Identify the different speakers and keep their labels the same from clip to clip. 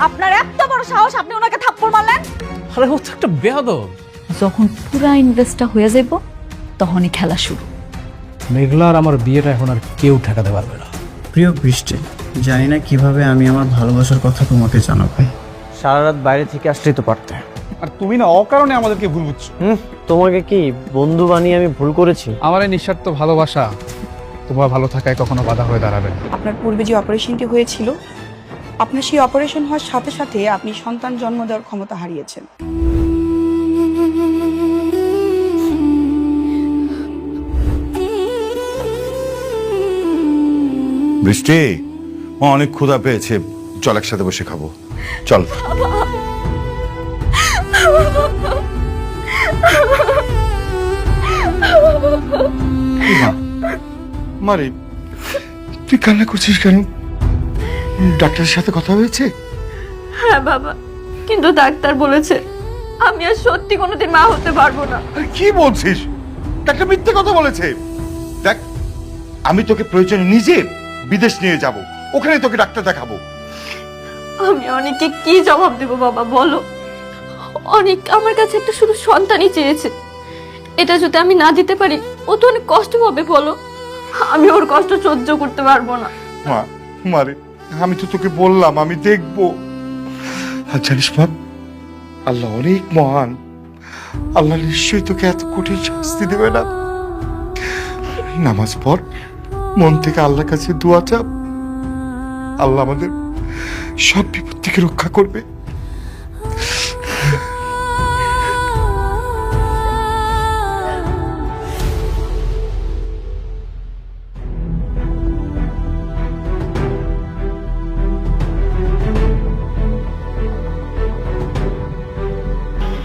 Speaker 1: আপনার এত বড় সাহস, আপনি ওনাকে থাপ্পড় মারলেন?
Speaker 2: আরে ও তো একটা বেয়াদব।
Speaker 1: যখন পুরা ইনভেস্টটা হয়ে যাইব তখনই খেলা শুরু।
Speaker 2: মেঘলার আমার বিয়েটা এখন আর কেউ ঠেকাতে পারবে না।
Speaker 3: প্রিয় বৃষ্টি, জানি না কিভাবে আমি আমার ভালোবাসার কথা তোমাকে জানাবো।
Speaker 4: সারা রাত বাইরে থেকে আসতেই তো পারতে।
Speaker 5: আর তুমি না অকারণে আমাদেরকে ভুল বুঝছো।
Speaker 4: তোমাকে কি বন্ধু বানিয়ে আমি ভুল করেছি?
Speaker 5: আমার এই নিঃস্বার্থ ভালোবাসা তোমার ভালো থাকায় কখনো বাধা হয়ে দাঁড়াবে না।
Speaker 6: আপনার পূর্বে যে অপারেশনটি হয়েছিল, আপনার সেই অপারেশন হওয়ার সাথে সাথে আপনি সন্তান জন্ম দেওয়ার ক্ষমতা হারিয়েছেন।
Speaker 7: বৃষ্টি, ও অনেক ক্ষুধা পেয়েছে, চল একসাথে বসে খাবো, চল। মারে, তুই কান্না করছিস কেন? ডাক্তারের সাথে কথা হয়েছে?
Speaker 8: হ্যাঁ বাবা, কিন্তু ডাক্তার বলেছে আমি আর সত্যি কোনোদিন মা হতে পারবো না।
Speaker 7: আরে কি বলছিস? ডাক্তার মিথ্যে কথা বলেছে। দেখ, আমি তোকে প্রয়োজনে নিজে বিদেশ নিয়ে যাব, ওখানে তোকে ডাক্তার দেখাবো।
Speaker 8: আমি অনেককে কি জবাব দেব বাবা বলো? অনেক আমার কাছে একটা শুধু সন্তানই চেয়েছে, এটা যদি আমি না দিতে পারি ও তো অনেক কষ্ট পাবে বলো। আমি ওর কষ্ট সহ্য করতে পারবো না।
Speaker 7: মা, মারে, আমি তো তোকে বললাম আমি দেখবো। আর জানিস বাপ, আল্লাহ অনেক মহান, আল্লাহ নিশ্চয়ই তোকে এত কঠিন শাস্তি দেবে না। নামাজ পড়, মন থেকে আল্লাহর কাছে দোয়া চাপ, আল্লাহ আমাদের সব বিপদ থেকে রক্ষা করবে।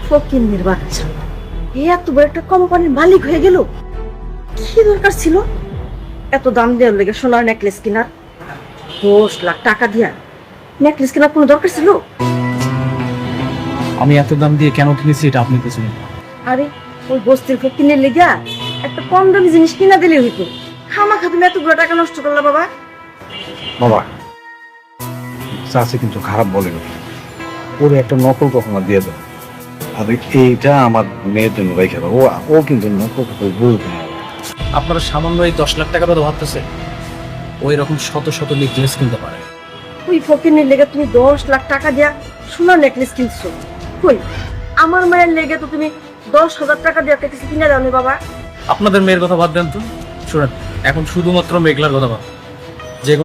Speaker 9: ফকিন্নির বাচ্চা, এত বড় একটা কোম্পানির মালিক হয়ে গেল। কি দরকার ছিল এত দাম দেওয়ার লেগে সোনার নেকলেস কেনার? 10 লাখ টাকা দিয়া নেকলেস কেনার কোনো দরকার ছিল?
Speaker 2: আমি এত দাম দিয়ে কেন কিনেছি এটা আপনি বুঝুন।
Speaker 9: আরে ওই বস্তির ফকিন্নির লেগা একটা কম দামি জিনিস কিনা দিলে হইতো। খামাখা তুমি এতগুলো টাকা নষ্ট করলা বাবা।
Speaker 2: বাবা, চাষি কিন্তু খারাপ বলেন, ওরে একটা নকল কখনো দিয়ে দেয়। আর এইটা আমার মেয়ের জন্য রেখে দাও, ও কিন্তু নকল কখনো বলবে না। আপনারা সামান্য এই 10 লাখ টাকা তো ভাবতেছে, ওই রকম শত শত নেকলেস কিনতে পারে।
Speaker 9: ওই ফকিন্নির লেগে তুমি 10 লাখ টাকা দিয়া সোনার নেকলেস কিনছো? কই, আমার মায়ের লেগে তো তুমি 10,000 টাকা দিয়ে একটা কিছু কিনে দাও নি বাবা।
Speaker 2: আপনাদের মেয়ের কথা বাদ দেন তো, শুনেন এখন শুধুমাত্র মেঘলার কথা ভাব।